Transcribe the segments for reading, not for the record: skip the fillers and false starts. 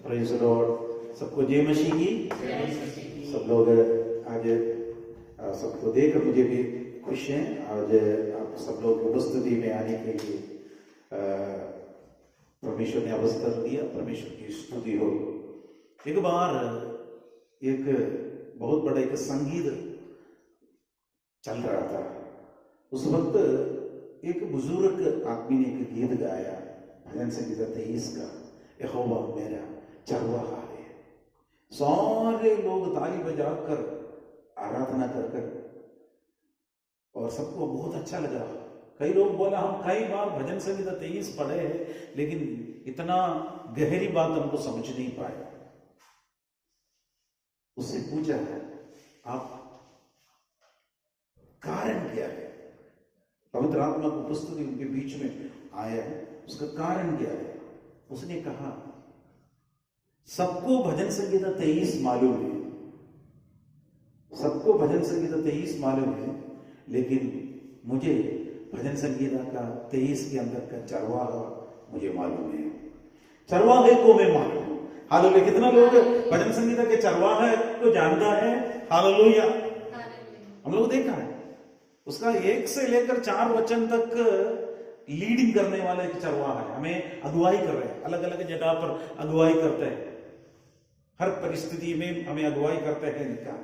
Praise the Lord. सबको जय मसीह की। सब लोग आज सबको देखकर मुझे भी खुश हैं। आज आप सब लोग उपस्थिति में आने के लिए परमेश्वर ने अवसर दिया। परमेश्वर की स्तुति हो। एक बार एक बहुत बड़ा एक संगीत चल रहा था। उस वक्त एक बुजुर्ग आदमी ने एक गीत गाया, भजन संगीत 23 का, यहोवा मेरा चरवाहा है। सारे लोग ताली बजाकर आराधना कर कर, और सबको बहुत अच्छा लगा। कई लोग बोला हम कई बार भजन संगीत 23 पढ़े हैं, लेकिन इतना गहरी बात हमको समझ नहीं पाए। उससे पूछा है, आप कारण क्या है? पवित्र आत्मा को उपस्थिति उनके बीच में आया है, उसका कारण क्या है? उसने कहा, सबको भजन संगीता 23 मालूम है, सबको भजन संगीता 23 मालूम है, लेकिन मुझे भजन संगीता का 23 के अंदर का चरवाहा मुझे मालूम है। चरवाहे को मैं मालूम हूं। हालेलुया। कितना लोग भजन संगीता के चरवाहे को जानता है? हालेलुया। हम लोग देखा है, उसका 1 से लेकर 4 वचन तक लीडिंग करने वाला एक चरवाहा है। हमें अगुवाई कर रहे हैं, अलग अलग जगह पर अगुवाई करते हैं, हर परिस्थिति में हमें अगुवाई करते हैं इनका।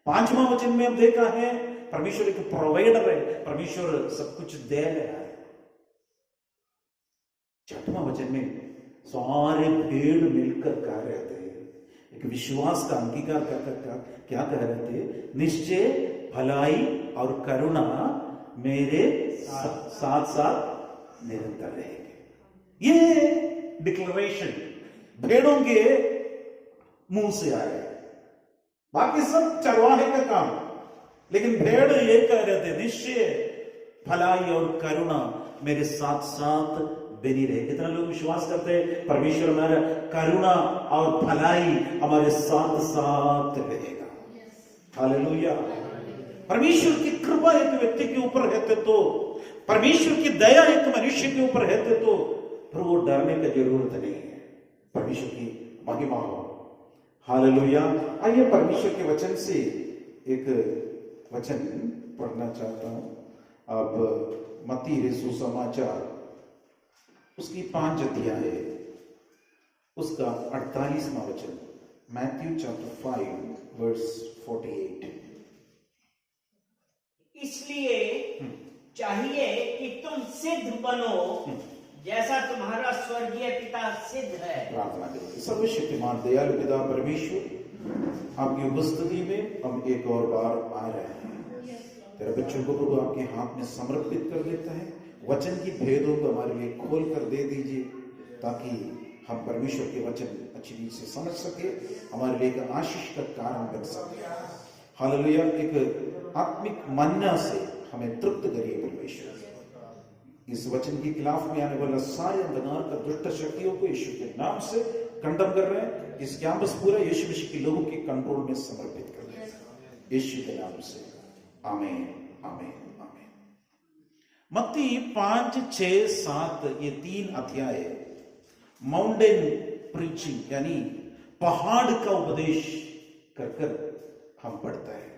5वां वचन में हम देखा है, परमेश्वर एक प्रोवाइडर है, परमेश्वर सब कुछ दे रहा है। 6वां वचन में सारे भेड़ मिलकर कह रहे थे, एक विश्वास का अंगीकार कर क्या कह रहे थे? निश्चय भलाई और करुणा मेरे साथ साथ निरंतर रहेंगे। ये डिक्लेरेशन भेड़ों के मुंह से आया। बाकी सब चरवाहे का काम, लेकिन भेड़ ये कह रहे थे, निश्चय भलाई और करुणा मेरे साथ साथ बनी रहे। कितना लोग विश्वास करते हैं परमेश्वर हमारा करुणा और भलाई हमारे साथ साथ रहेगा? हालेलुया। परमेश्वर की कृपा एक व्यक्ति के ऊपर रहते तो, परमेश्वर की दया एक मनुष्य के ऊपर रहते तो फिर वो डरने की जरूरत नहीं है। परमेश्वर की महिमा हो। हालेलुया। आइए परमेश्वर के वचन से एक वचन पढ़ना चाहता हूं। अब मत्ती सुसमाचार उसकी 5 अध्याय है, उसका 48वां वचन, मैथ्यू चैप्टर 5 वर्स 48। इसलिए चाहिए कि तुम सिद्ध बनो जैसा तुम्हारा स्वर्गीय पिता सिद्ध है। प्रार्थना करें। सर्वशक्तिमान दयालु पिता परमेश्वर, आपकी उपस्थिति में हम एक और बार आ रहे हैं। तेरे बच्चों को प्रभु आपके हाथ में समर्पित कर देता है। वचन की भेदों को हमारे लिए खोल कर दे दीजिए, ताकि हम परमेश्वर के वचन अच्छी रीत से समझ सके, हमारे लिए एक आशीष का कारण बन सके। हालेलुया। एक आत्मिक मन्ना से हमें तृप्त करिए परमेश्वर। इस वचन के खिलाफ में आने वाला सारे अंधकार का दुष्ट शक्तियों को यीशु के नाम से खंडन कर रहे हैं। इस कैंपस पूरा यीशु मसीह के लोगों के कंट्रोल में समर्पित कर रहे हैं, यीशु के नाम से। आमीन, आमीन, आमीन। मत्ती 5, 6, 7 ये 3 अध्याय माउंटेन प्रीचिंग यानी पहाड़ का उपदेश कर कर हम पढ़ते हैं।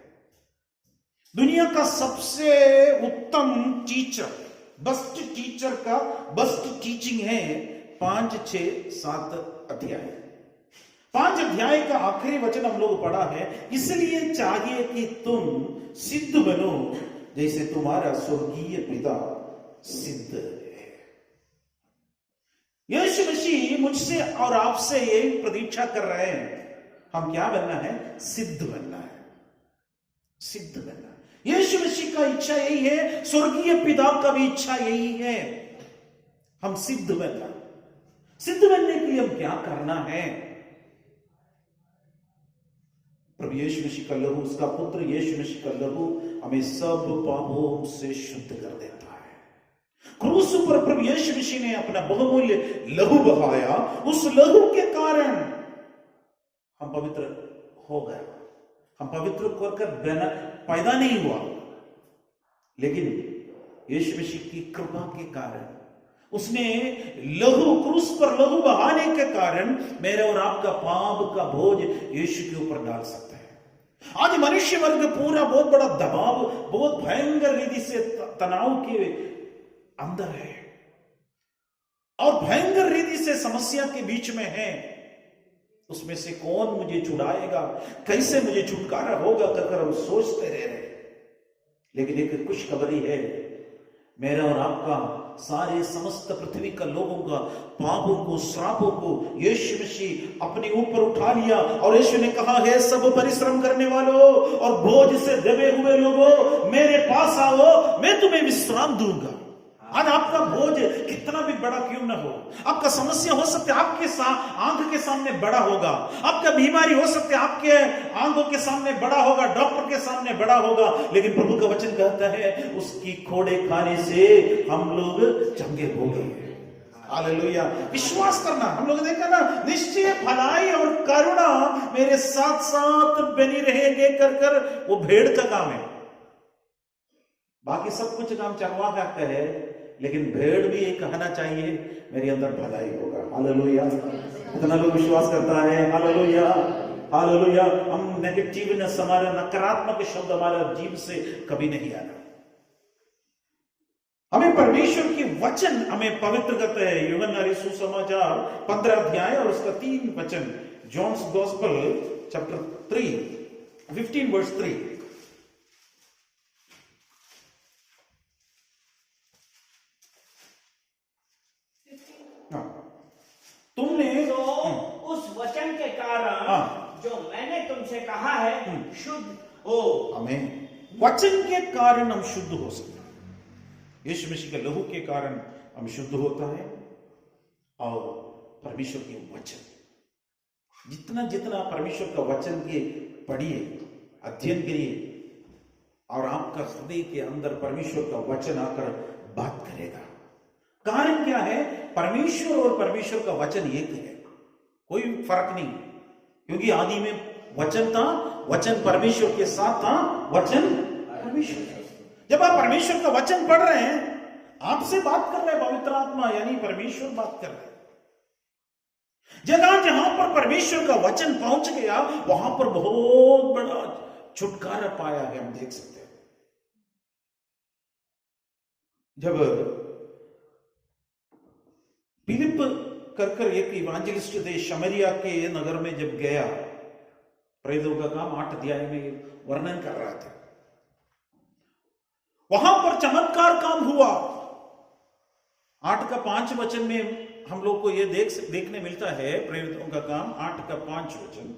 दुनिया का सबसे उत्तम टीचर, बेस्ट टीचर का बेस्ट टीचिंग है 5, 6, 7 अध्याय। 5 अध्याय का आखिरी वचन हम लोग पढ़ा है, इसलिए चाहिए कि तुम सिद्ध बनो जैसे तुम्हारा स्वर्गीय पिता सिद्ध है। यीशु मसीह मुझसे और आपसे यही प्रतीक्षा कर रहे हैं। हम क्या बनना है? सिद्ध बनना है, सिद्ध बनना। यीशु मसीह का इच्छा यही है, स्वर्गीय पिता का भी इच्छा यही है, हम सिद्ध बनना। सिद्ध बनने के लिए हम क्या करना है? प्रभु यीशु मसीह का लहू, उसका पुत्र यीशु मसीह का लहू हमें सब पापों से शुद्ध कर देता है। क्रूस पर प्रभु यीशु मसीह ने अपना बहुमूल्य लहू बहाया। उस लहू के कारण हम पवित्र हो गए। हम पवित्र होकर पैदा नहीं हुआ, लेकिन यीशु मसीह की कृपा के कारण उसने लहू, क्रूस पर लहू बहाने के कारण मेरे और आपका पाप का बोझ यीशु के ऊपर डाल सकता है। आज मनुष्य वर्ग पूरा बहुत बड़ा दबाव, बहुत भयंकर रीति से तनाव के अंदर है और भयंकर रीति से समस्या के बीच में है। उसमें से कौन मुझे छुड़ाएगा, कैसे मुझे छुटकारा होगा कर हम सोचते रह रहे। लेकिन एक खुशखबरी है, मेरा और आपका, सारे समस्त पृथ्वी का लोगों का पापों को, श्रापों को यीशु मसीह अपने ऊपर उठा लिया। और यीशु ने कहा है, सब परिश्रम करने वालों और बोझ से दबे हुए लोगों, मेरे पास आओ, मैं तुम्हें विश्राम दूंगा। आज आपका बोझ कितना भी बड़ा क्यों ना हो, आपका समस्या हो सकती है आपके आंख के सामने बड़ा होगा, आपका बीमारी हो सकती है आपके आंखों के सामने बड़ा होगा, डॉक्टर के सामने बड़ा होगा, लेकिन प्रभु का वचन कहता है उसकी खोड़े खाने से हम लोग चंगे हो गए। हालेलुया। विश्वास करना, हम लोग देखा ना, निश्चय भलाई और करुणा मेरे साथ साथ बनी रहेंगे कर वो भेड़ का काम है। बाकी सब कुछ काम चरवा करते हैं, लेकिन भेड़ भी ये कहना चाहिए मेरे अंदर भलाई होगा। हालेलुया। कितना लोग विश्वास करता है? Hallelujah, hallelujah. हम नेगेटिवनेस, हमारा नकारात्मक शब्द हमारा जीव से कभी नहीं आना। हमें परमेश्वर की वचन हमें पवित्र करते हैं। यूहन्ना सुसमाचार 15 अध्याय और उसका 3 वचन, जॉन्स गॉस्पेल चैप्टर 3 15 वर्स 3। तुमने तो उस वचन के कारण जो मैंने तुमसे कहा है शुद्ध हो। हमें वचन के कारण हम शुद्ध हो सकते हैं। यीशु मसीह के लहू के कारण हम शुद्ध होता है। और परमेश्वर के वचन, जितना जितना परमेश्वर का वचन के पढ़िए, अध्ययन करिए, और आपका हृदय के अंदर परमेश्वर का वचन आकर बात करेगा। कारण क्या है? परमेश्वर और परमेश्वर का वचन एक है, कोई फर्क नहीं, क्योंकि आदि में वचन था, वचन परमेश्वर के साथ था, वचन परमेश्वर। जब आप परमेश्वर का वचन पढ़ रहे हैं, आपसे बात कर रहे हैं पवित्र आत्मा, यानी परमेश्वर बात कर रहे हैं। जगह जहां पर परमेश्वर का वचन पहुंच गया, वहां पर बहुत बड़ा छुटकारा पाया है, हम देख सकते हैं। जब फिलिप कर एक इवांजलिस्ट थे, शमरिया के नगर में जब गया, प्रेरितों का काम 8 अध्याय में वर्णन कर रहा था, वहां पर चमत्कार काम हुआ। 8 का 5 वचन में हम लोग को यह देखने मिलता है, प्रेरितों का काम 8 का 5 वचन।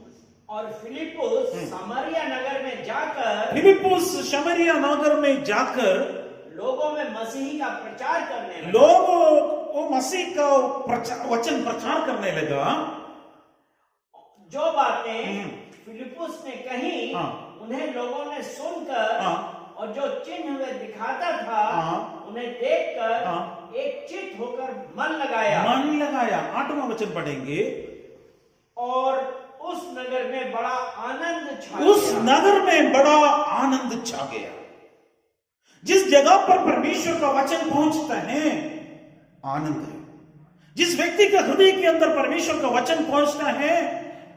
और फिलिपुस समरिया नगर में जाकर, फिलिपुस शमरिया नगर में जाकर लोगों में मसीह का प्रचार करने लगा। लोगों वो मसीह का वचन प्रचार करने लगा। जो बातें फिलिपुस ने कही, उन्हें लोगों ने सुनकर और जो चिन्ह वे दिखाता था, उन्हें देखकर एक चित्त होकर मन लगाया। 8वां वचन पढ़ेंगे। और उस नगर में बड़ा आनंद छा गया। उस नगर में बड़ा आनंद छा गया। जिस जगह पर परमेश्वर का वचन पहुंचता है, आनंद है। जिस व्यक्ति के हृदय के अंदर परमेश्वर का वचन पहुंचता है,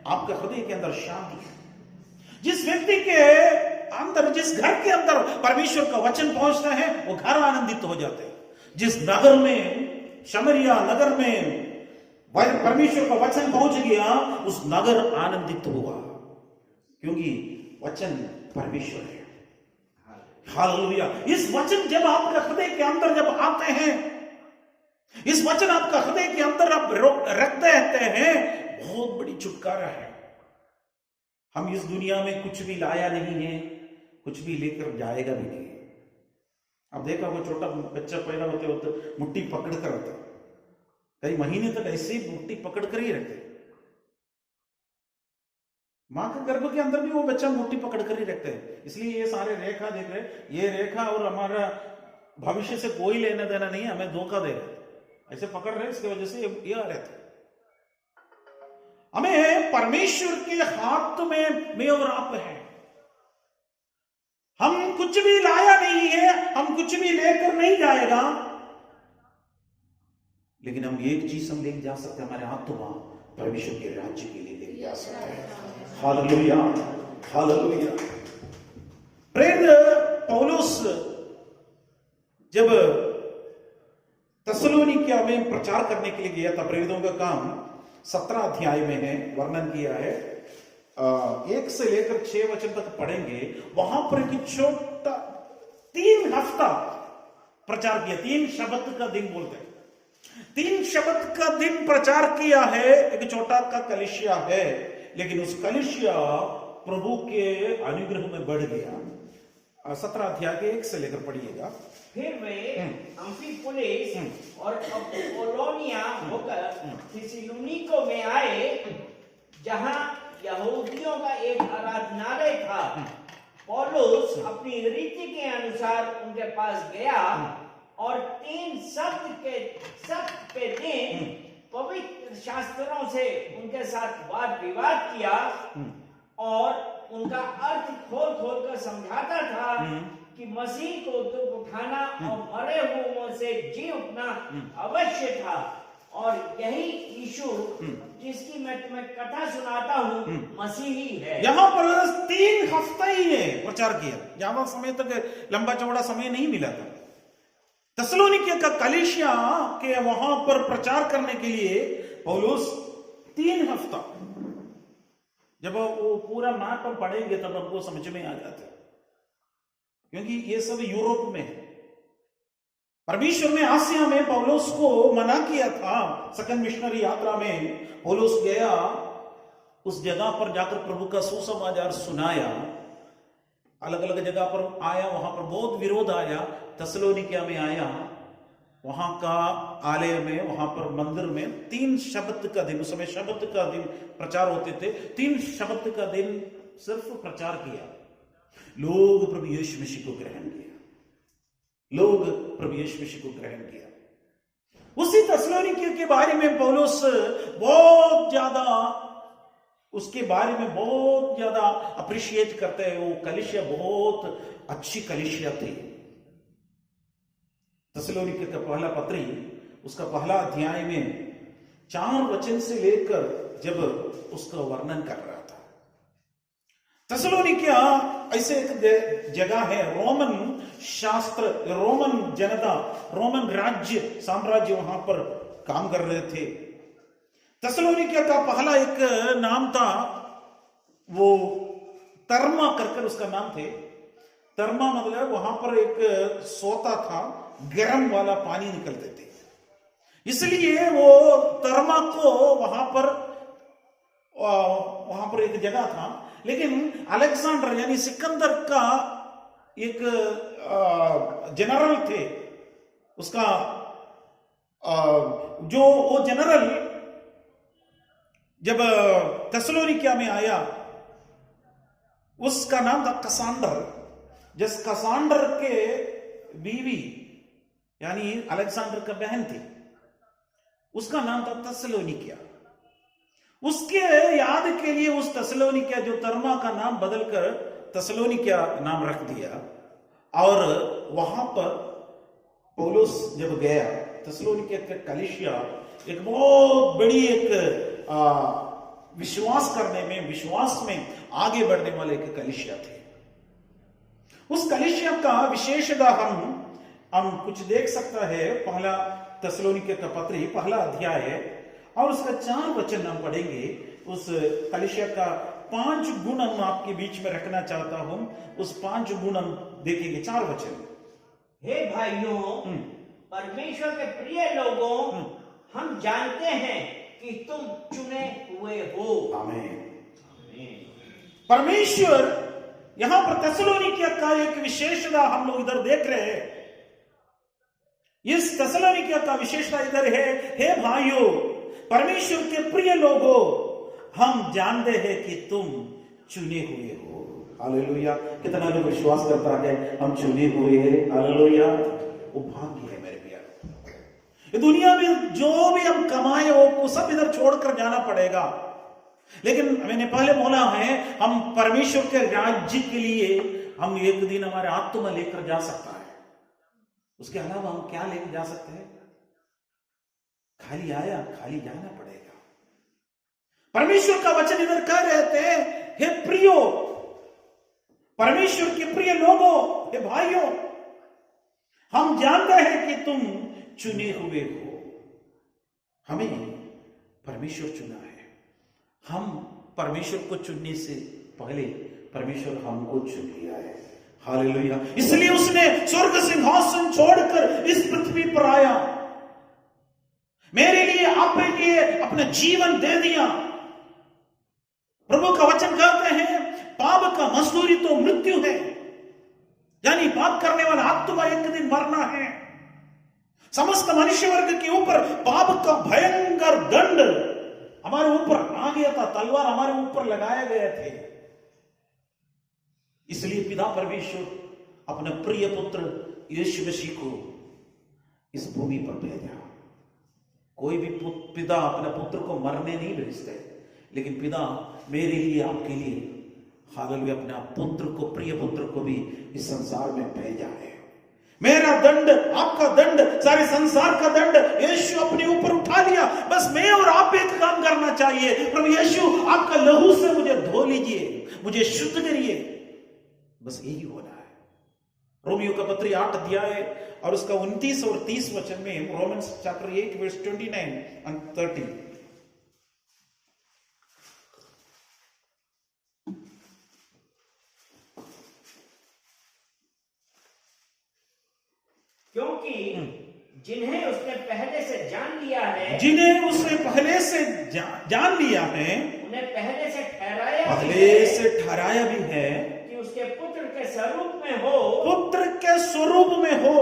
आपका हृदय के अंदर शांति है। जिस व्यक्ति के अंदर, जिस घर के अंदर परमेश्वर का वचन पहुंचता है, वो घर आनंदित हो जाते हैं। जिस नगर में, शमरिया नगर में परमेश्वर का वचन पहुंच गया, उस नगर आनंदित हुआ, क्योंकि वचन परमेश्वर है। हालेलुया। इस वचन जब आपका हृदय के अंदर जब आते हैं, इस वचन आपका हृदय के अंदर आप रखते रहते हैं, बहुत बड़ी छुटकारा है। हम इस दुनिया में कुछ भी लाया नहीं है, कुछ भी लेकर जाएगा भी नहीं। अब देखा वो छोटा बच्चा पैदा होते होते मुट्ठी पकड़ कर रहता, कई महीने तक ऐसे ही मुट्ठी पकड़ कर ही रहते। मां के गर्भ के अंदर भी वो बच्चा मुट्ठी पकड़ कर ही रखते हैं। इसलिए ये सारे रेखा देख रहे, ये रेखा और हमारा भविष्य से कोई लेना देना नहीं है, हमें धोखा दे रहे, ऐसे पकड़ रहे, इसकी वजह से ये आ रहे थे। हमें परमेश्वर के हाथ में और आप है। हम कुछ भी लाया नहीं है, हम कुछ भी लेकर नहीं जाएगा। लेकिन हम एक चीज हम लेके जा सकते हैं, हमारे आत्मा परमेश्वर के राज्य के लिए लेके जा सकते हैं। Hallelujah, hallelujah. प्रेरित पौलुस जब थिस्सलुनीकिया में प्रचार करने के लिए गया था, प्रेरितों का काम 17 अध्याय में है, वर्णन किया है। 1 से लेकर 6 वचन तक पढ़ेंगे। वहां पर एक छोटा 3 हफ्ता प्रचार किया। 3 शब्द का दिन बोलते हैं, 3 शब्द का दिन प्रचार किया है। एक छोटा का कलीसिया है, लेकिन उस कलीसिया प्रभु के अनुग्रह में बढ़ गया। 17 अध्याय के 1 से लेकर पढ़िएगा। फिर वे अम्फिपुलिस और अपोलोनिया होकर थिस्सलुनीको में आए, जहां यहूदियों का एक आराधनालय था। पौलुस अपनी रीति के अनुसार उनके पास गया और 3 सप्त के दिन पवित्र शास्त्रों से उनके साथ वाद विवाद किया और उनका अर्थ खोल खोल कर समझाता था कि मसीह को दुख उठाना और मरे हुओं से जी उठना अवश्य था, और यही यीशु जिसकी मैं तुम्हें कथा सुनाता हूँ मसीही है। यहाँ पर 3 हफ्ता ही है प्रचार किया, ज्यादा समय तक लंबा चौड़ा समय नहीं मिला था। थिस्सलुनीकिया का कलीसिया के वहां पर प्रचार करने के लिए पौलुस 3 हफ्ता, जब वो पूरा मैप पर पढ़ेंगे तब हमको समझ में आ जाता है, क्योंकि ये सब यूरोप में है। परमेश्वर ने आसिया में पौलुस को मना किया था। सेकंड मिशनरी यात्रा में पौलुस गया, उस जगह पर जाकर प्रभु का सुसमाचार सुनाया। अलग अलग जगह पर आया, वहां पर बहुत विरोध आया। थिस्सलुनीकिया में आया, वहां का आलय में, वहां पर मंदिर में 3 शब्द का दिन, उस समय शब्द का दिन प्रचार होते थे। 3 शब्द का दिन सिर्फ प्रचार किया। लोग प्रभु यीशु मसीह को ग्रहण किया, लोग प्रभु यीशु मसीह को ग्रहण किया। उसी थिस्सलुनीकिया के बारे में पौलुस बहुत ज्यादा, उसके बारे में बहुत ज्यादा अप्रिशिएट करते हैं। वो कलीसिया बहुत अच्छी कलीसिया थी। थिस्सलुनीकिया का पहला पत्री, उसका पहला अध्याय में 4 वचन से लेकर जब उसका वर्णन कर रहा था। थिस्सलुनीकिया ऐसे एक जगह है, रोमन शास्त्र, रोमन जनता, रोमन राज्य साम्राज्य वहां पर काम कर रहे थे। थिस्सलुनीकिया का पहला एक नाम था, वो तर्मा करकर उसका नाम थे। तर्मा मतलब वहां पर एक सोता था, गर्म वाला पानी निकलते थे, इसलिए वो तर्मा को वहां पर एक जगह था। लेकिन अलेक्जेंडर यानी सिकंदर का एक जनरल थे, उसका जो वो जनरल जब थिस्सलुनीकिया में आया, उसका नाम था कसांडर। जिस कसांडर के बीवी यानी अलेक्जेंडर का बहन थी, उसका नाम था थिस्सलुनीकिया। उसके याद के लिए उस थिस्सलुनीकिया, जो तर्मा का नाम बदलकर थिस्सलुनीकिया नाम रख दिया। और वहां पर पौलुस जब गया, थिस्सलुनीकिया का कलीसिया एक बहुत बड़ी एक विश्वास करने में, विश्वास में आगे बढ़ने वाले एक कलीसिया थे। उस कलीसिया का विशेषता हम कुछ देख सकता है। पहला थिस्सलुनीकिया का पत्री, पहला अध्याय है और उसका 4 वचन हम पढ़ेंगे। उस कलीसिया का 5 गुण हम आपके बीच में रखना चाहता हूं। उस 5 गुण हम देखेंगे। 4 वचन। हे भाइयों, परमेश्वर के प्रिय लोगों, हम जानते हैं कि तुम चुने हुए हो। आमीन। परमेश्वर, यहां पर थिस्सलुनीकिया का एक विशेषता हम लोग इधर देख रहे हैं। इस थिस्सलुनीकिया का विशेषता इधर है, हे भाइयों, परमेश्वर के प्रिय लोगों, हम जानते हैं कि तुम चुने हुए हो। हालेलुया। कितना लोग विश्वास करता है हम चुने हुए हैं? हालेलुया। वो भाग्य है मेरे प्यारे। दुनिया में जो भी हम कमाए वो सब इधर छोड़कर जाना पड़ेगा, लेकिन मैंने पहले बोला है, हम परमेश्वर के राज्य के लिए हम एक दिन हमारे आत्मा लेकर जा सकता है। उसके अलावा हम क्या लेकर जा सकते हैं? खाली आया, खाली जाना पड़ेगा। परमेश्वर का वचन इधर कह रहे थे, हे प्रियो, परमेश्वर के प्रिय लोगों, हे भाइयों, हम जानते हैं कि तुम चुने हुए हो। हमें परमेश्वर चुना है। हम परमेश्वर को चुनने से पहले परमेश्वर हमको चुन लिया है। हालेलुया। इसलिए उसने स्वर्ग सिंहासन छोड़कर इस पृथ्वी पर आया, मेरे लिए, आपके लिए अपना जीवन दे दिया। प्रभु का वचन कहते हैं, पाप का मजदूरी तो मृत्यु है, यानी पाप करने वाला आत्मा एक दिन मरना है। समस्त मनुष्य वर्ग के ऊपर पाप का भयंकर दंड हमारे ऊपर आ गया था, तलवार हमारे ऊपर लगाए गए थे। इसलिए पिता परमेश्वर अपने प्रिय पुत्र यीशु मसीह को इस भूमि पर भेजा। कोई भी पिता अपने पुत्र को मरने नहीं भेजते, लेकिन पिता मेरे लिए, आपके लिए, हालेलुया, अपना पुत्र को, प्रिय पुत्र को भी इस संसार में भेजा है। मेरा दंड, आपका दंड, सारे संसार का दंड यीशु अपने ऊपर उठा लिया। बस मैं और आप एक काम करना चाहिए, प्रभु यीशु, आपका लहू से मुझे धो लीजिए, मुझे शुद्ध करिए, बस यही होना है। रोमियो का पत्री 8 अध्याय और उसका 29 और 30 वचन में, रोमन्स चैप्टर 8 वर्स 29 and 30। क्योंकि जिन्हें उसने पहले से जान लिया है, जिन्हें उसने पहले से जान लिया है, उन्हें पहले से ठहराया भी है कि उसके पुत्र के स्वरूप में हो, पुत्र के स्वरूप में हो,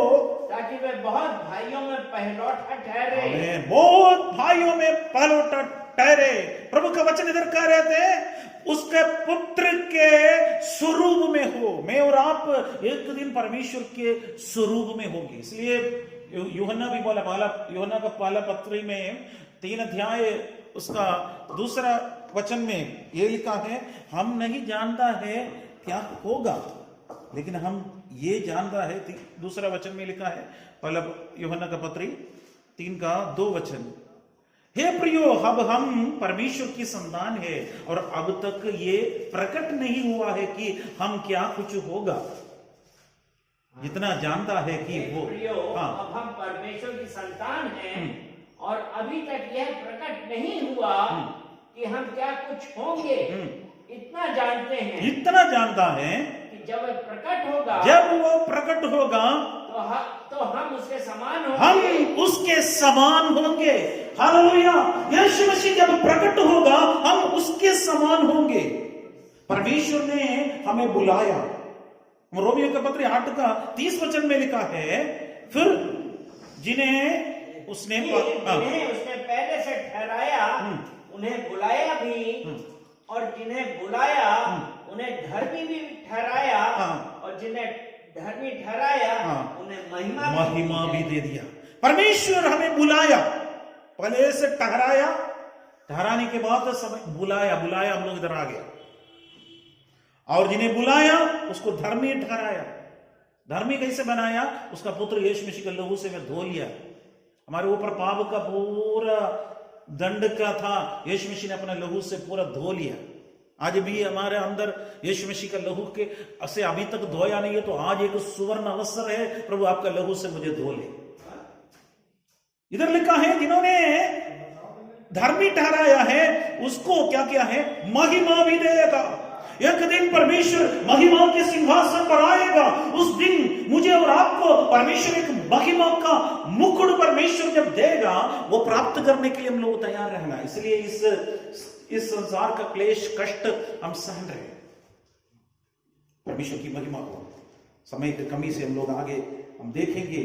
ताकि वे बहुत भाइयों में पहलौठा ठहरे। बहुत भाइयों में पहलौठा ठहरे। प्रभु का वचन इधर कह रहे थे, उसके पुत्र के स्वरूप में हो। मैं और आप एक दिन परमेश्वर के स्वरूप में होंगे। इसलिए यूहन्ना भी बोला, यूहन्ना का पहला पत्री में 3 अध्याय उसका 2 वचन में ये लिखा है, हम नहीं जानता है क्या होगा, लेकिन हम ये जानता है। 2 वचन में लिखा है, पहला यूहन्ना का पत्री 3 का 2 वचन, हे प्रियो, अब हम परमेश्वर की संतान है और अब तक ये प्रकट नहीं हुआ है कि हम क्या कुछ होगा। जितना जानता है कि वो, अब हम परमेश्वर की संतान हैं और अभी तक यह प्रकट नहीं हुआ कि हम क्या कुछ होंगे। इतना जानते हैं, इतना जानता है कि जब वह प्रकट होगा, जब वो प्रकट होगा तो हम उसके समान होंगे। हम उसके समान होंगे। हालेलुया। यीशु मसीह जब प्रकट होगा, हम उसके समान होंगे। परमेश्वर ने हमें बुलाया। रोमियो का पत्र 8 का 30 वचन में लिखा है, फिर जिन्हें उसने पहले से ठहराया, उन्हें बुलाया भी, और जिन्हें बुलाया उन्हें धर्मी भी ठहराया, और जिन्हें धर्मी ठहराया उन्हें महिमा भी दे दिया। परमेश्वर हमें बुलाया, पहले से ठहराया, ठहराने के बाद समय बुलाया, हम लोग इधर आ गया, और जिन्हें बुलाया उसको धर्मी ठहराया। धर्मी कैसे बनाया? उसका पुत्र यीशु मसीह के लहू से मैं धो लिया। हमारे ऊपर पाप का पूरा दंड का था, यीशु मसीह ने अपना लहू से पूरा धो लिया। आज भी हमारे अंदर यीशु मसीह का लहू के से अभी तक धोया नहीं है, तो आज एक सुवर्ण अवसर है, प्रभु आपका लहू से मुझे धो ले। इधर लिखा है, जिन्होंने धर्मी ठहराया है उसको क्या किया है? महिमा भी देगा। एक दिन परमेश्वर महिमा के सिंहासन पर आएगा। उस दिन मुझे और आपको परमेश्वर एक महिमा का मुकुट परमेश्वर जब देगा, वो प्राप्त करने के लिए हम लोग तैयार रहना। इसलिए इस संसार का क्लेश कष्ट हम सहन रहे, परमेश्वर की महिमा को। समय की कमी से हम लोग आगे हम देखेंगे।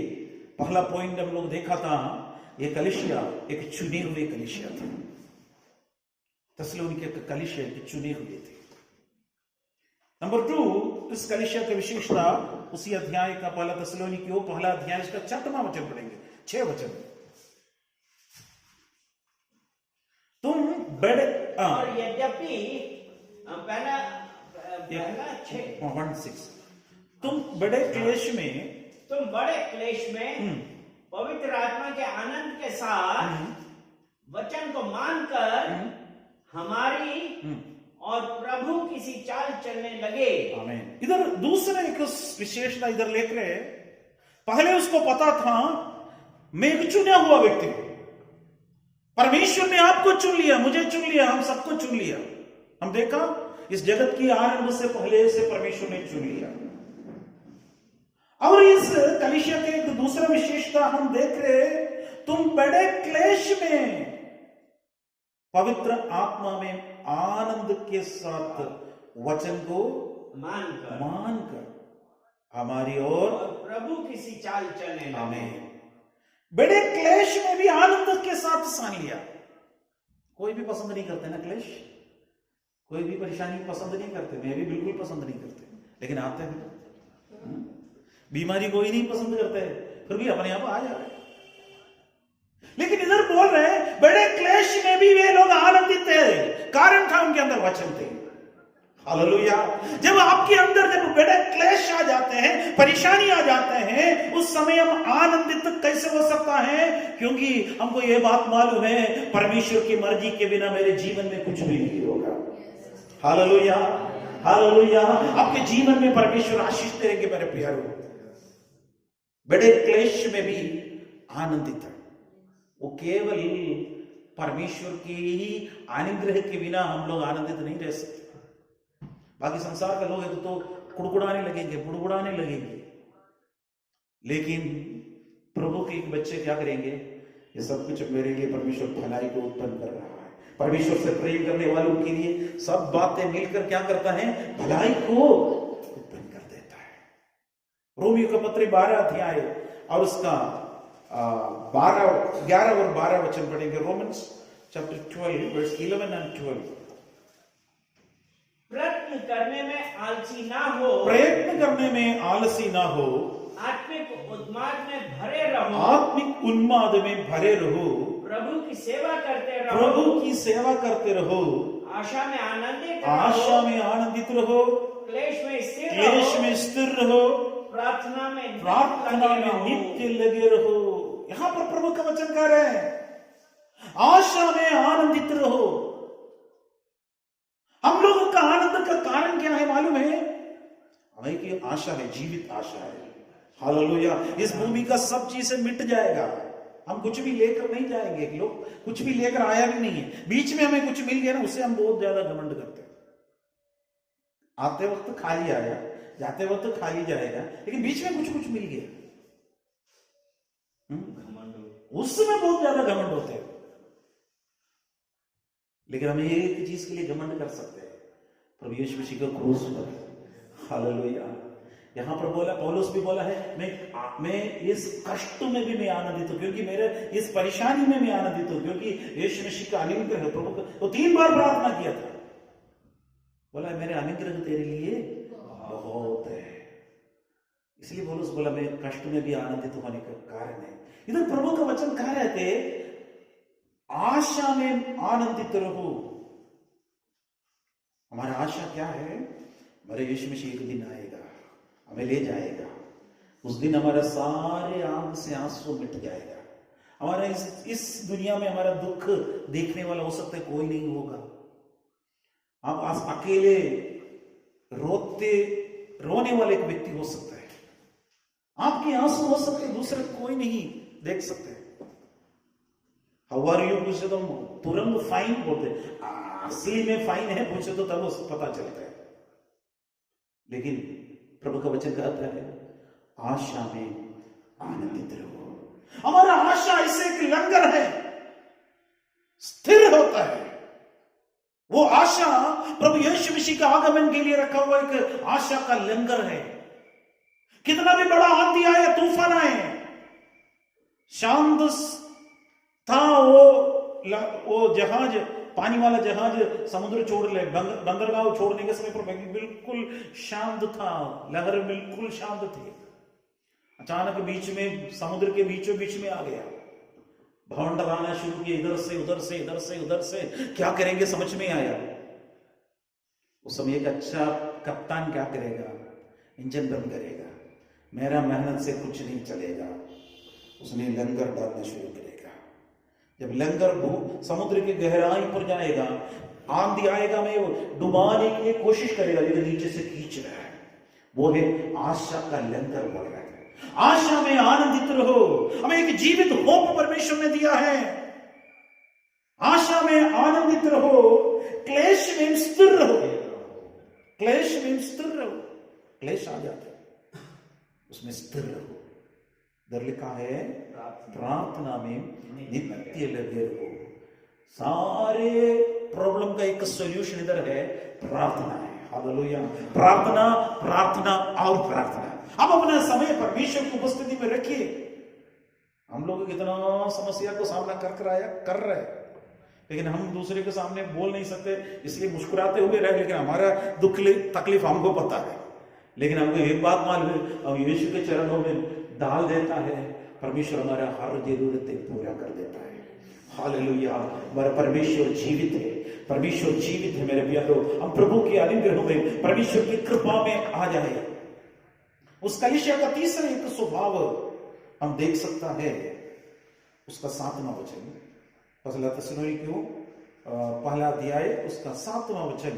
पहला पॉइंट हम लोग देखा था, ये कलीसिया एक चुने हुए कलीसिया था। थिस्सलुनीके के कलीसिया के चुने हुए थे। नंबर 2, इस कलीसिया की विशेषता उसी अध्याय का पहला थिस्सलुनीके पहला अध्याय इसका 4वां वचन पढ़ेंगे, 6 वचन। तुम बड़े और यद्यपि पहला 6 तुम बड़े क्लेश में पवित्र आत्मा के आनंद के साथ वचन को मानकर हमारी और प्रभु किसी चाल चलने लगे। आमीन। इधर दूसरा एक विशेषता इधर लेकर रहे, पहले उसको पता था मैं एक चुना हुआ व्यक्ति हूं, परमेश्वर ने आपको चुन लिया, मुझे चुन लिया, हम सबको चुन लिया। हम देखा इस जगत की आरंभ से पहले से परमेश्वर ने चुन लिया। और इस कलीसिया के एक दूसरा विशेषता हम देख रहे, तुम बड़े क्लेश में पवित्र आत्मा में आनंद के साथ वचन को मानकर हमारी और प्रभु किसी चाल चलने लगे। आमीन। बड़े क्लेश में भी आनंद के साथ सान लिया। कोई भी पसंद नहीं करते ना क्लेश, कोई भी परेशानी पसंद नहीं करते, मैं भी बिल्कुल पसंद नहीं करते, लेकिन आते हैं। बीमारी कोई नहीं पसंद करते, फिर भी अपने आप आ जा रहे। लेकिन इधर बोल रहे हैं बड़े क्लेश में भी वे लोग आनंदित थे, कारण था उनके अंदर वचन थे। हालेलुया। जब आपके अंदर जब बड़े क्लेश आ जाते हैं, परेशानी आ जाते हैं, उस समय हम आनंदित कैसे हो सकता है? क्योंकि हमको ये बात मालूम है परमेश्वर की मर्जी के बिना मेरे जीवन में कुछ भी नहीं होगा। Hallelujah, hallelujah. आपके जीवन में परमेश्वर आशीष देंगे मेरे प्यारों। बड़े क्लेश में भी आनंदित है, वो केवल परमेश्वर के ही अनुग्रह के बिना हम लोग आनंदित नहीं रह सकते। बाकी संसार के लोग हैं तो कुड़कुड़ाने लगेंगे, बुड़बुड़ाने लगेंगे, लेकिन प्रभु के एक बच्चे क्या करेंगे? ये सब कुछ मेरे लिए परमेश्वर भलाई को उत्पन्न कर रहा है। परमेश्वर से प्रेम करने वालों के लिए सब बातें मिलकर क्या करता है? भलाई को उत्पन्न कर देता है। रोमियो का पत्र 12 अध्याय और उसका 11 और 12 वचन पढ़ेंगे। Romans chapter 12 verse 11 and 12। प्रयत्न करने में आलसी ना हो, प्रयत्न करने में आलसी ना हो, आत्मिक उन्माद में भरे रहो, आत्मिक उन्माद में भरे रहो, प्रभु की सेवा करते रहो, प्रभु की सेवा करते रहो, आशा में आनंदित रहो, आशा में आनंदित रहो, क्लेश में स्थिर रहो, प्रार्थना में नित्य लगे रहो। यहां पर प्रभु का वचन कह रहे हैं आशा में आनंदित रहो। हम लोगों का आनंद का कारण क्या है मालूम है? हमें की आशा है, जीवित आशा है। हालेलुया। इस भूमि का सब चीजें मिट जाएगा, हम कुछ भी लेकर नहीं जाएंगे। लोग कुछ भी लेकर आया भी नहीं है, बीच में हमें कुछ मिल गया ना, उससे हम बहुत ज्यादा घमंड करते हैं। आते वक्त खाली आया, जाते वक्त खाली जाएगा, लेकिन बीच में कुछ कुछ मिल गया, उसमें बहुत ज्यादा घमंड होते हैं। लेकिन हम एक चीज के लिए घमंड कर सकते हैं, प्रभु यीशु मसीह का क्रूस पर। हालेलुया। यहां पर बोला, पौलुस भी बोला है, मैं इस कष्ट में भी मैं आनंदित हूं, क्योंकि मेरे इस परेशानी में मैं आनंदित हूं, क्योंकि यीशु मसीह का अनुग्रह है। प्रभु का तो 3 बार प्रार्थना किया था, बोला मेरे अनुग्रह तेरे लिए बहुत है। इसलिए पौलुस बोला मैं कष्ट में भी आनंदित होने का कारण है। इधर प्रभु का वचन कह रहे थे आशा में आनंदित रहो। हमारा आशा क्या है? हमारे यीशु मसीह एक दिन आएगा, हमें ले जाएगा। उस दिन हमारा सारे आंख से आंसू मिट जाएगा। हमारा इस दुनिया में हमारा दुख देखने वाला हो सकता है कोई नहीं होगा। आप अकेले रोने वाले एक व्यक्ति हो सकता है, आपके आंसू हो सकते, दूसरे कोई नहीं देख सकते। हाउ आर यू पूछे तो तुरंत फाइन बोलते, असली में फाइन है पूछे तो तब पता चलता है। लेकिन प्रभु का वचन कहता है आशा में आनंदित रहो। हमारा आशा ऐसे एक लंगर है, स्थिर होता है। वो आशा प्रभु यीशु मसीह का आगमन के लिए रखा हुआ एक आशा का लंगर है। कितना भी बड़ा आंधी आए, तूफान आए, शांत था वो जहाज, पानी वाला जहाज समुद्र छोड़ ले, बंदरगाह छोड़ने के समय पर बिल्कुल शांत था, लहर बिल्कुल शांत थी। अचानक बीच में, समुद्र के बीचों बीच में आ गया, भवंडर आना शुरू किया, इधर से उधर से, इधर से उधर से। क्या करेंगे समझ में आया। उस समय एक अच्छा कप्तान क्या करेगा? इंजन बंद करेगा, मेरा मेहनत से कुछ नहीं चलेगा। उसने लंगर डालना शुरू करेगा, जब लंगर समुद्र की गहराई पर जाएगा, आंधी आएगा, मैं वो डुबाने की कोशिश करेगा, लेकिन नीचे से खींच रहा है। वो है आशा का लंगर बढ़ रहा है। आशा में आनंदित रहो। हमें एक जीवित होप परमेश्वर ने दिया है। आशा में आनंदित रहो, क्लेश में स्थिर रहो। क्लेश में स्थिर रहो। क्लेश आ जाता है, उसमें स्थिर रहो। इधर लिखा है प्रार्थना में नित्य लगे रहो। सारे प्रॉब्लम का एक सॉल्यूशन इधर है, प्रार्थना है। हालेलुया। प्रार्थना, प्रार्थना और प्रार्थना। अब अपना समय परमेश्वर की उपस्थिति में रखिए। हम लोग कितना समस्या को सामना कर रहे हैं, लेकिन हम दूसरे के सामने बोल नहीं सकते, इसलिए मुस्कुराते हुए रहे, लेकिन हमारा दुख तकलीफ हमको पता है। लेकिन हमको एक बात मालूम है, हम यीशु के चरणों में डाल देता है, परमेश्वर हमारा हर जरूरतें पूरा कर देता है। हालेलुया। हमारा परमेश्वर जीवित है, परमेश्वर जीवित है। मेरे प्यारो, हम प्रभु के अनुग्रह में, परमेश्वर की कृपा में आ जाए। उस कलीसिया का तीसरा एक स्वभाव हम देख सकता है, उसका 7वां वचन, पहला थिस्सलुनीकियों पहला अध्याय उसका 7वां वचन,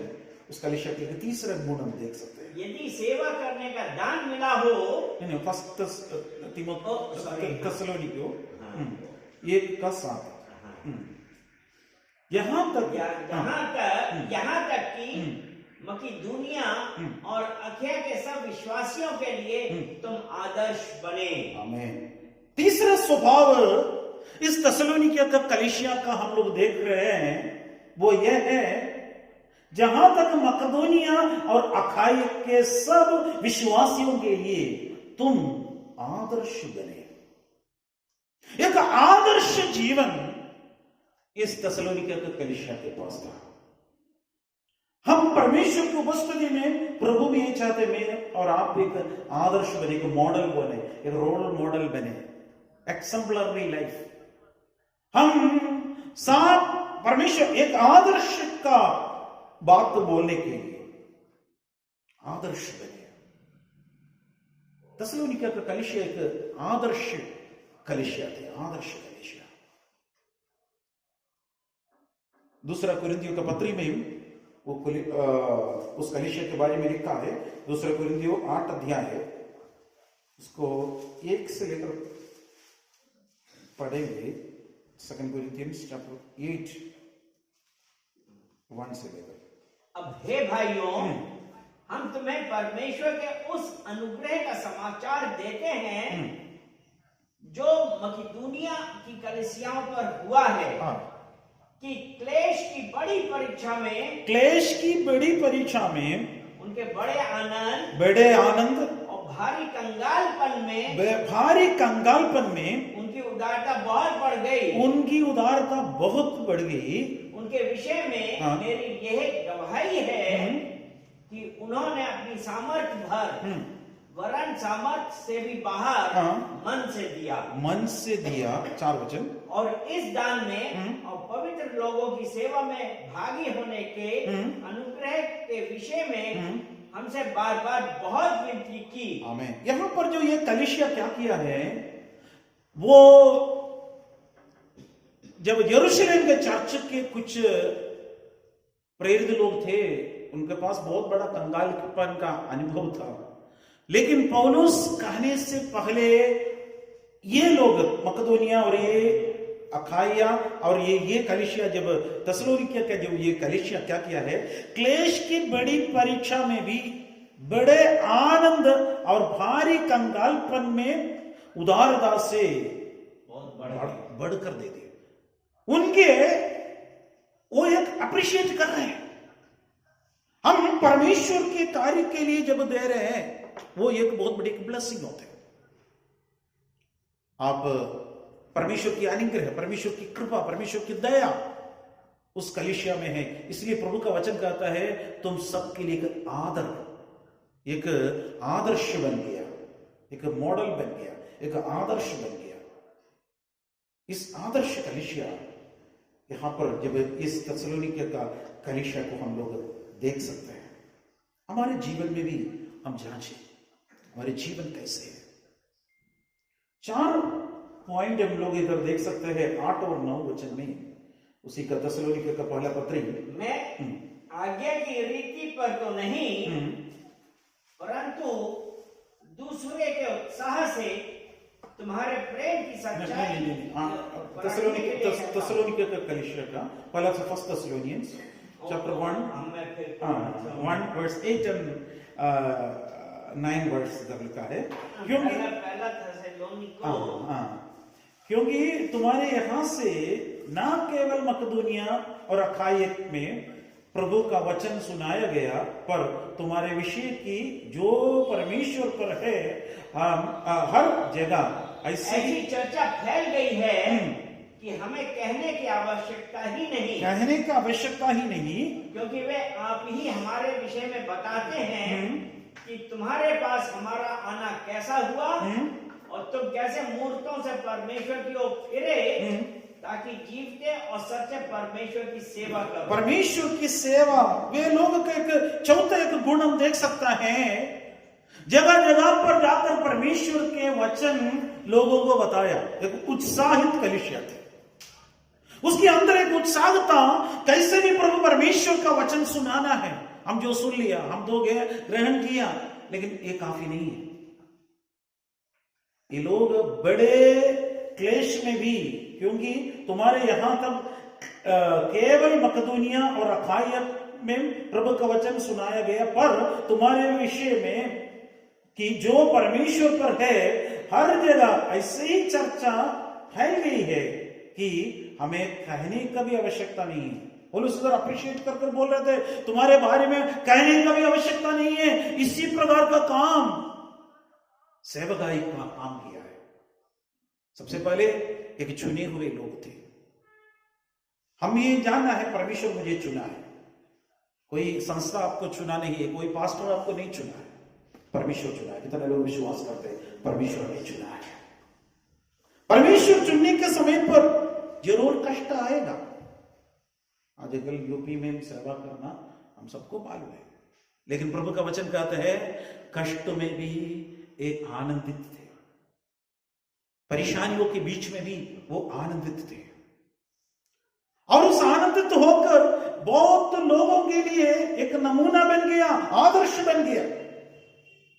उस कलीसिया का तीसरा गुण हम देख सकते हैं। यदि सेवा करने का दान मिला हो, नहीं, फर्स्ट थिस्सलुनीकियों 1:7, यहां तक कि मकिदुनिया और अखया के सब विश्वासियों के लिए तुम आदर्श बने। आमीन। तीसरा स्वभाव इस थिस्सलुनीकियों का कलीसिया का हम लोग देख रहे हैं, वो यह है, जहां तक मकदोनिया और अखाई के सब विश्वासियों के लिए तुम आदर्श बने। एक आदर्श जीवन इस थिस्सलुनीकियों के कलीसिया के पास था। हम परमेश्वर की उपस्थिति में, प्रभु भी ये चाहते, मैं और आप एक आदर्श बने, एक मॉडल बने, एक रोल मॉडल बने, एक्सेम्पलरी लाइफ। हम साथ परमेश्वर एक आदर्श का बात बोलने के लिए आदर्श बने। थिस्सलुनीकियों का कलीसिया एक आदर्श कलीसिया थे, आदर्श कलीसिया। दूसरा कुरिन्थियों का पत्री में वो उस कलीसिया के बारे में लिखा है। दूसरा कुरिन्थियों 8 अध्याय है, उसको 1 से लेकर पढ़ेंगे। 2 Corinthians chapter 8 1 से लेकर। अब हे भाइयों, हम तुम्हें परमेश्वर के उस अनुग्रह का समाचार देते हैं जो मकिदुनिया की कलीसियाओं पर हुआ है। कि क्लेश की बड़ी परीक्षा में उनके बड़े आनंद और भारी कंगालपन में उनकी उदारता बहुत बढ़ गई। उनके विषय में मेरी यह गवाही है कि उन्होंने अपनी सामर्थ्य भर, वरन सामर्थ्य से भी बाहर मन से दिया 4 वचन। और इस दान में और पवित्र लोगों की सेवा में भागी होने के अनुग्रह के विषय में हमसे बार बार बहुत विनती की। आमीन। यहाँ पर जो ये कलीसिया क्या किया है, वो जब यरूशलेम के चर्च के कुछ प्रेरित लोग थे, उनके पास बहुत बड़ा कंगालपन का अनुभव था, लेकिन पौलुस कहने से पहले ये लोग मकदोनिया और ये अखाया और ये कलीसिया, जब थिस्सलुनीकियों का जो ये कलीसिया क्या किया है, क्लेश की बड़ी परीक्षा में भी बड़े आनंद और भारी कंगालपन में उदारता से बढ़कर दे दिए। उनके वो एक अप्रिशिएट कर रहे हैं। हम परमेश्वर के कार्य के लिए जब दे रहे हैं, वो एक बहुत बड़ी ब्लेसिंग होता है। आप परमेश्वर की अनुग्रह, परमेश्वर की कृपा, परमेश्वर की दया उस कलीसिया में है। इसलिए प्रभु का वचन कहता है, तुम सबके लिए एक आदर्श बन गया, एक मॉडल बन गया, एक आदर्श बन गया। इस आदर्श कलीसिया यहां पर जब इस थिस्सलुनीकियों का कलीसिया को हम लोग देख सकते हैं, हमारे जीवन में भी हम जांचें हमारे जीवन कैसे है। 4 पॉइंट हम लोग इधर देख सकते हैं 8 और 9 वचन में उसी का थिस्सलुनीके का पहला पत्री। मैं आज्ञा की रीति पर तो नहीं परंतु दूसरे के उत्साह से तुम्हारे प्रेम की सच्चाई थिस्सलुनीके का कलीसिया का पहला से first Thessalonians chapter 1 verse 8 and 9 verse इधर लिखा है। क्योंकि पहला थिस्सलुनीके क्योंकि तुम्हारे यहां से ना केवल मकदूनिया और अखाया में प्रभु का वचन सुनाया गया पर तुम्हारे विषय की जो परमेश्वर पर है हर जगह ऐसी चर्चा फैल गई है कि हमें कहने की आवश्यकता ही नहीं क्योंकि वे आप ही हमारे विषय में बताते हैं कि तुम्हारे पास हमारा आना कैसा हुआ और तुम कैसे मूर्तों से परमेश्वर की ओर फिरे ताकि जीवते और सच्चे परमेश्वर की सेवा करो। परमेश्वर की सेवा, वे लोगों का एक चौथा एक गुण हम देख सकता है, जगह जगह पर जाकर परमेश्वर के वचन लोगों को बताया। एक उत्साहित कलीसिया थी, उसके अंदर एक उत्साह था कैसे भी प्रभु परमेश्वर का वचन सुनाना है। हम जो सुन लिया, हम दो ग्रहण किया, लेकिन ये काफी नहीं है। ये लोग बड़े क्लेश में भी, क्योंकि तुम्हारे यहां तक केवल मकदूनिया और अखाया में प्रभु का वचन सुनाया गया, पर तुम्हारे विषय में कि जो परमेश्वर पर है हर जगह ऐसे ही चर्चा फैल गई है कि हमें कहने का भी आवश्यकता नहीं है। पौलुस इधर अप्रिशिएट कर बोल रहे थे, तुम्हारे बारे में कहने का भी आवश्यकता नहीं है। इसी प्रकार का काम सेवकाई का काम किया है। सबसे पहले एक चुने हुए लोग थे। हम ये जानना है परमेश्वर मुझे चुना है। कोई संस्था आपको चुना नहीं है, कोई पास्टर आपको नहीं चुना है, परमेश्वर चुना है। कितने लोग विश्वास करते हैं परमेश्वर ने चुना है। परमेश्वर चुनने के समय पर जरूर कष्ट आएगा। आजकल यूपी में सेवा करना हम सबको मालूम है, लेकिन प्रभु का वचन कहते हैं कष्ट में भी एक आनंदित थे, परेशानियों के बीच में भी वो आनंदित थे, और उस आनंदित होकर बहुत लोगों के लिए एक नमूना बन गया, आदर्श बन गया।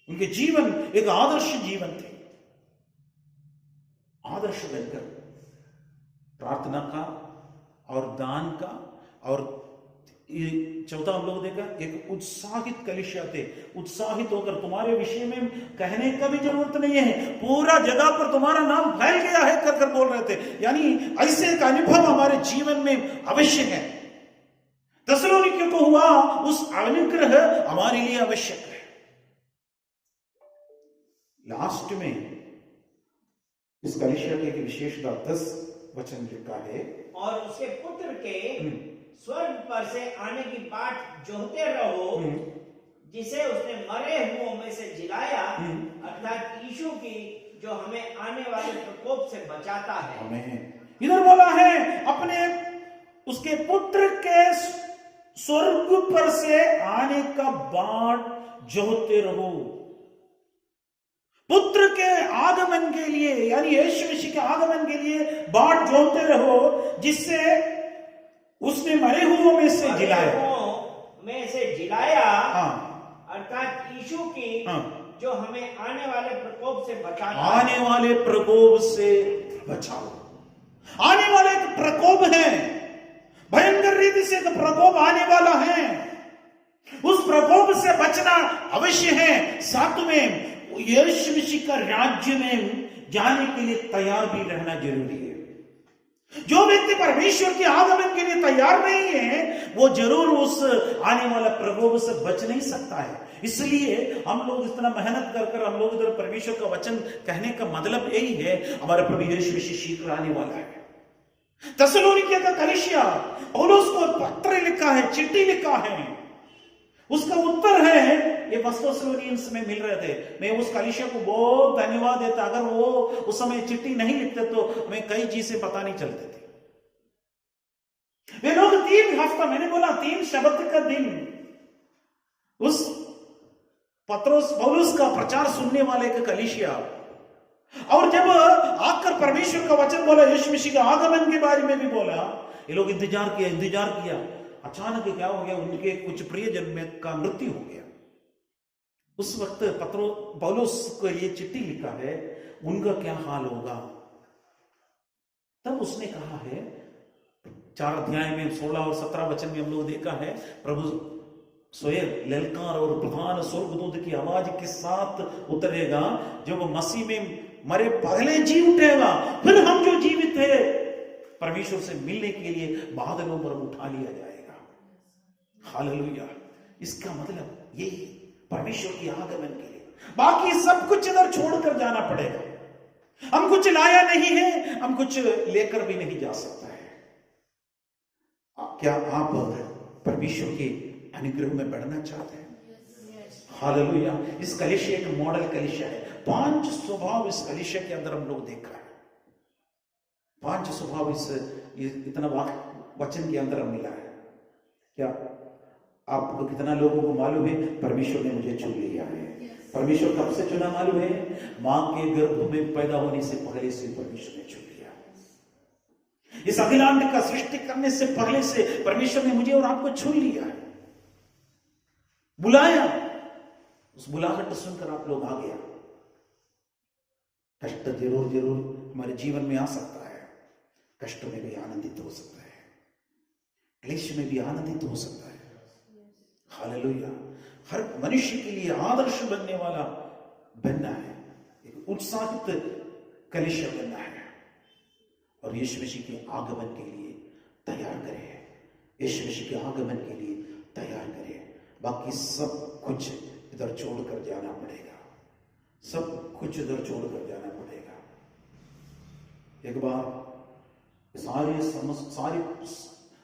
उनके जीवन एक आदर्श जीवन थे। आदर्श बनकर प्रार्थना का और दान का, और चौथा हम लोग देखा एक उत्साहित कलीसिया थे। उत्साहित होकर तुम्हारे विषय में कहने का भी जरूरत नहीं है, पूरा जगह पर तुम्हारा नाम फैल गया है कर बोल रहे थे। यानी ऐसे एक अनुभव हमारे जीवन में अवश्य है। थिस्सलुनीकियों को हुआ, उस अनुग्रह हमारे लिए आवश्यक है। लास्ट में इस कलीसिया की एक विशेषता 10 वचन लिखा है, और उसके पुत्र के स्वर्ग पर से आने की बाट जोहते रहो, जिसे उसने मरे हुओं में से जिलाया, अर्थात यीशु की, जो हमें आने वाले प्रकोप से बचाता है। इधर बोला है अपने उसके पुत्र के स्वर्ग पर से आने का बाट जोहते रहो। पुत्र के आगमन के लिए, यानी यीशु मसीह के आगमन के लिए बाट जोहते रहो, जिससे उसने मरे हुओं में से जिलाया, अर्थात यीशु की, जो हमें आने वाले प्रकोप से बचाता है। आने वाले प्रकोप से बचाओ। आने वाला एक प्रकोप है, भयंकर रीति से एक प्रकोप आने वाला है। उस प्रकोप से बचना अवश्य है। साथ में यीशु मसीह का राज्य में जाने के लिए तैयार भी रहना जरूरी है। जो व्यक्ति परमेश्वर के आगमन के लिए तैयार नहीं है, वो जरूर उस आने वाला प्रकोप से बच नहीं सकता है। इसलिए हम लोग इतना मेहनत कर हम लोग इधर परमेश्वर का वचन कहने का मतलब यही है, हमारे प्रभु यीशु मसीह शीघ्र आने वाला है। थिस्सलुनीकियों का कलीसिया पौलुस को पत्र लिखा है, चिट्ठी लिखा है, उसका उत्तर है ये फर्स्ट थिस्सलुनियंस में मिल रहे थे। मैं उस कलीसिया को बहुत धन्यवाद देता। अगर वो उस समय चिट्ठी नहीं लिखते तो हमें कई चीजें पता नहीं चलते थे। वे लोग 3 हफ्ता, मैंने बोला 3 शब्द का दिन, उस पौलुस का प्रचार सुनने वाले का कलीसिया और जब आकर परमेश्वर का वचन बोला, यीशु मसीह के आगमन के बारे में भी बोला, ये लोग इंतजार किया। अचानक क्या हो गया, उनके कुछ प्रियजन में का मृत्यु हो गया। उस वक्त पौलुस को ये चिट्ठी लिखा है, उनका क्या हाल होगा। तब उसने कहा है 4 अध्याय में 16 और 17 वचन में हम लोग देखा है, प्रभु स्वयं ललकार और प्रधान स्वर्गदूत की आवाज के साथ उतरेगा, जब वो मसीह में मरे पहले जी उठेगा, फिर हम जो जीवित है परमेश्वर से मिलने के लिए बादलों पर उठा लिया जाएगा। हालेलुया। इसका मतलब यही परमेश्वर की आगमन के लिए, बाकी सब कुछ इधर छोड़कर जाना पड़ेगा। हम कुछ लाया नहीं है, हम कुछ लेकर भी नहीं जा सकता है। क्या आप परमेश्वर के अनुग्रह में बढ़ना चाहते हैं? हालेलुया। इस कलीसिया एक मॉडल कलीसिया है। 5 स्वभाव इस कलीसिया के अंदर हम लोग देखा है। 5 स्वभाव इस इतना वचन के अंदर मिला है। क्या आपको कितना लोगों को मालूम है परमेश्वर ने मुझे चुन लिया है? परमेश्वर कब से चुना मालूम है? मां के गर्भ में पैदा होने से पहले से परमेश्वर ने चुन लिया। इस अखिलांड का सृष्टि करने से पहले से परमेश्वर ने मुझे और आपको चुन लिया है, बुलाया। उस बुलाहट सुनकर आप लोग आ गया। कष्ट जरूर हमारे जीवन में आ सकता है। कष्ट में भी आनंदित हो सकता है, क्लेश में भी आनंदित हो सकता है। हालेलुया। हर मनुष्य के लिए आदर्श बनने वाला बनना है, एक उत्साहित कलीसिया बनना है, और यीशु मसीह के आगमन के लिए तैयार करें। यीशु मसीह के आगमन के लिए तैयार करें। बाकी सब कुछ इधर छोड़कर जाना पड़ेगा, सब कुछ इधर छोड़कर जाना पड़ेगा। एक बार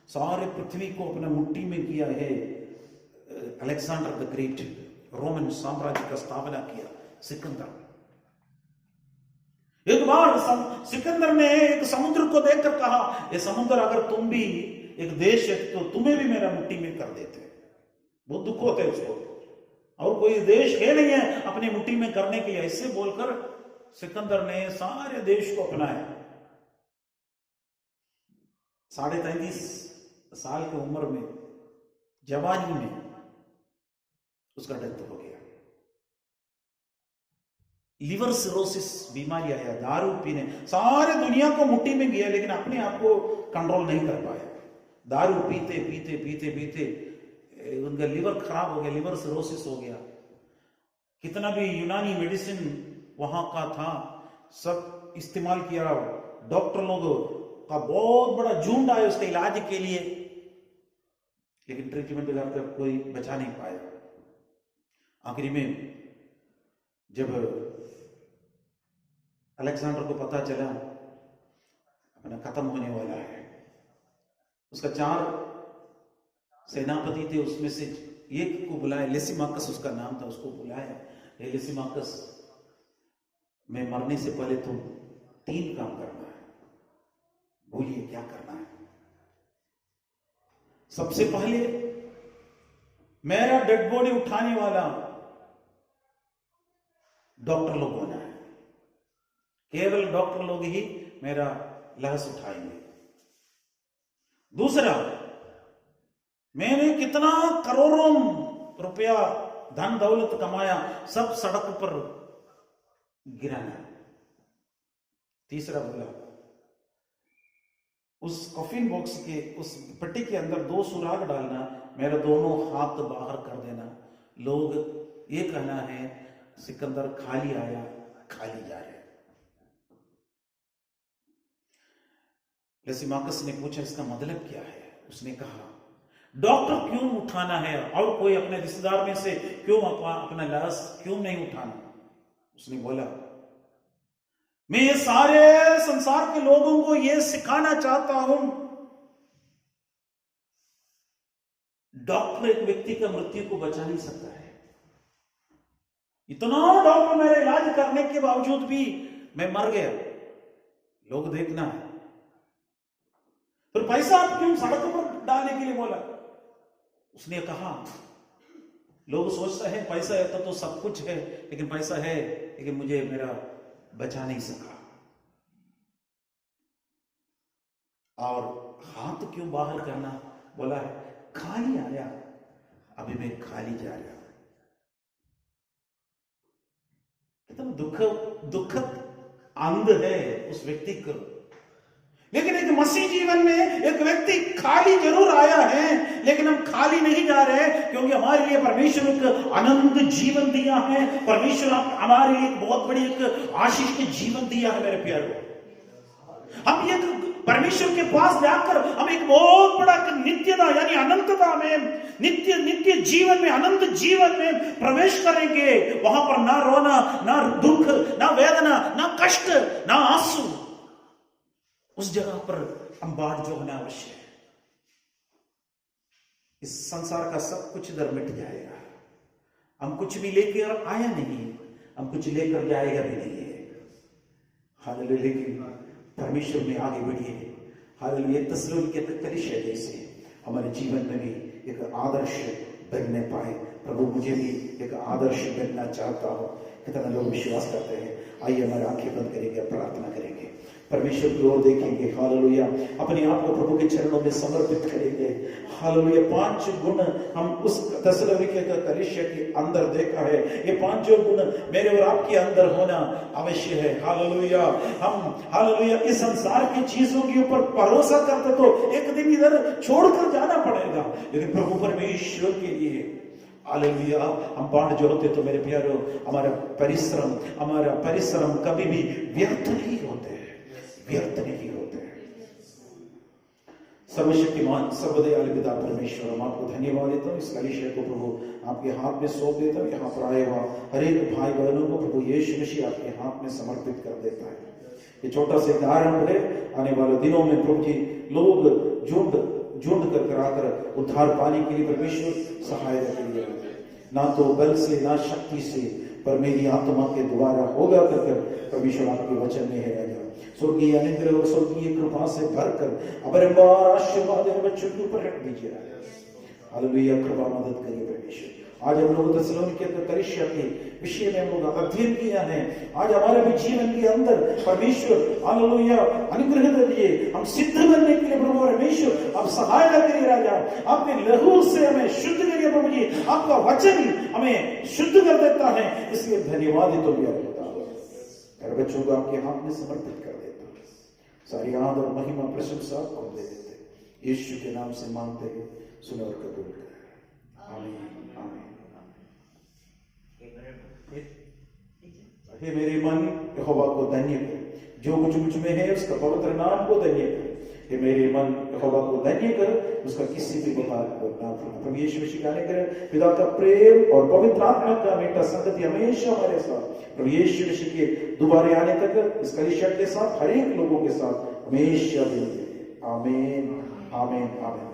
सारे पृथ्वी को अपना मुट्ठी में किया है अलेक्जेंडर द ग्रेट, रोमन साम्राज्य का स्थापना किया सिकंदर। एक बार सिकंदर ने एक समुद्र को देखकर कहा, ये समुद्र अगर तुम भी एक देश है तो तुम्हें भी मेरा मुट्ठी में कर देते। बहुत दुख होता है उसको, और कोई देश है नहीं है अपनी मुट्ठी में करने के लिए। ऐसे बोलकर सिकंदर ने सारे देश को अपनाया। 33.5 साल की उम्र में, जवानी में उसका डेथ हो गया। लिवर सिरोसिस बीमारी आया, दारू पीने, सारे दुनिया को मुट्ठी में किया लेकिन अपने आप को कंट्रोल नहीं कर पाया। दारू पीते पीते पीते पीते उनका लिवर खराब हो गया, लिवर सिरोसिस हो गया। कितना भी यूनानी मेडिसिन वहां का था सब इस्तेमाल किया। डॉक्टर लोगों का बहुत बड़ा झुंड आया उसके इलाज के लिए, लेकिन ट्रीटमेंट लगाकर कोई बचा नहीं पाया। आखिरी में जब अलेक्जेंडर को पता चला अपना खत्म होने वाला है, उसका 4 सेनापति थे, उसमें से एक को बुलाया, लिसिमाकस उसका नाम था, उसको बुलाया, लिसिमाकस मैं मरने से पहले तुम 3 काम करना है, बोलिए क्या करना है। सबसे पहले मेरा डेड बॉडी उठाने वाला डॉक्टर लोग होना है, केवल डॉक्टर लोग ही मेरा लाश उठाएंगे। दूसरा, मैंने कितना करोड़ों रुपया धन दौलत कमाया सब सड़क पर गिराना। तीसरा बोला उस कॉफिन बॉक्स के उस पट्टी के अंदर 2 सुराग डालना, मेरा दोनों हाथ बाहर कर देना, लोग ये कहना है सिकंदर खाली आया खाली जा रहा है। लिसिमाकस ने पूछा इसका मतलब क्या है? उसने कहा डॉक्टर क्यों उठाना है और कोई अपने रिश्तेदार में से क्यों अपना लाश क्यों नहीं उठाना? उसने बोला मैं ये सारे संसार के लोगों को ये सिखाना चाहता हूं, डॉक्टर एक व्यक्ति का मृत्यु को बचा नहीं सकता है। इतना डॉक्टर मेरा इलाज करने के बावजूद भी मैं मर गया, लोग देखना है। फिर पैसा आप क्यों सड़क पर डालने के लिए बोला? उसने कहा लोग सोचते हैं पैसा है तो सब कुछ है, लेकिन पैसा है लेकिन मुझे मेरा बचा नहीं सका। और हाथ क्यों बाहर करना बोला है? खाली आया, अभी मैं खाली जा रहा हूं। कितना दुखद अंध है उस व्यक्ति को। लेकिन एक मसीह जीवन में एक व्यक्ति खाली जरूर आया है, लेकिन हम खाली नहीं जा रहे, क्योंकि हमारे लिए परमेश्वर एक अनंत जीवन दिया है। परमेश्वर हमारे लिए एक बहुत बड़ी एक आशीष के जीवन दिया है मेरे प्यारों। हम एक परमेश्वर के पास जाकर हम एक बहुत बड़ा नित्यता यानी अनंतता में, नित्य जीवन में, अनंत जीवन में प्रवेश करेंगे। वहां पर ना रोना, ना दुख, ना वेदना, ना कष्ट, ना आंसू। उस जगह पर हम बाढ़ जो होना अवश्य है। इस संसार का सब कुछ इधर मिट जाएगा। हम कुछ भी लेकर आया नहीं, हम कुछ लेकर जाएगा भी नहीं है। हालेलुया। लेकिन परमेश्वर में आगे बढ़िए। हालेलुया। तस्सलुनीके के कलीसिया जैसे हमारे जीवन में भी एक आदर्श बनने पाए। प्रभु मुझे भी एक आदर्श बनना चाहता हूं। कितना लोग विश्वास करते हैं? आइए हमारे आंखें बंद करेंगे, प्रार्थना करेंगे, परमेश्वर की ओर देखेंगे। हालेलुया। अपने आप को प्रभु के चरणों में समर्पित करेंगे। हालेलुया। 5 गुण हम उस तस्सलुनीके के कलीसिया के अंदर देखा है। ये 5 गुण मेरे और आपके अंदर होना अवश्य है। हालेलुया। हम हालेलुया इस संसार की चीजों के ऊपर भरोसा करते तो एक दिन इधर छोड़कर जाना पड़ेगा, लेकिन प्रभु परमेश्वर के लिए हालेलुया हम बाढ़ जो होते तो मेरे प्यारों हमारा परिश्रम कभी भी व्यर्थ नहीं होते हैं, व्यर्थ नहीं होते हैं। सर्वशक्तिमान सर्वदयालु पिता परमेश्वर, हम आपको धन्यवाद देता हूँ। इस कलीसिया को प्रभु आपके हाथ में सौंप देता हूँ। यहाँ पर आए हुआ हर एक भाई बहनों को प्रभु यीशु मसीह आपके हाथ में समर्पित कर देता है। ये छोटा सा उदाहरण है। आने वाले दिनों में प्रभु जी लोग झुंड कर आकर उद्धार पाने के लिए परमेश्वर सहायता करिए। ना तो बल से ना शक्ति से, पर मेरी आत्मा के द्वारा होगा कर परमेश्वर आपके वचन में है राजा। स्वर्गीय अनुग्रह और स्वर्गीय कृपा से भरकर अपरंपार आशीर्वाद बच्चों के ऊपर रख दीजिए राजा। हालेलुया। कृपा मदद करिए परमेश्वर। आज हम लोग तस्सलुनीके के कलीसिया के विषय में हम लोग अध्ययन किया है। आज हमारे भी जीवन के अंदर परमेश्वर हालेलुया अनुग्रह दीजिए। हम सिद्ध बनने के लिए प्रभु परमेश्वर आप सहायता करिए राजा। आपके लहू से हमें शुद्ध करिए प्रभु जी। आपका वचन हमें शुद्ध कर देता है, इसलिए धन्यवाद ही तो भी मेरे बच्चों को आपके हाथ में समर्पित कर देता हूं। सारी आदर महिमा प्रशंसा आपको दे देते, यीशु के नाम से मांगते हैं, सुनो और कबूल करें। आमीन। हे मेरे मन यहोवा को धन्य कर, जो कुछ मुझ में है उसका पवित्र नाम को धन्य कर। हे मेरे मन यहोवा को धन्य कर, उसका किसी भी प्रकार को ना भूलना। प्रभु यीशु मसीह का अनुग्रह, पिता का प्रेम और पवित्र आत्मा का मीठा संगति हमेशा हमारे साथ प्रभु यीशु मसीह के दोबारा आने तक इस कलीसिया के साथ, हर एक लोगों के साथ हमेशा बनी रहे। आमीन, आमीन, आमीन।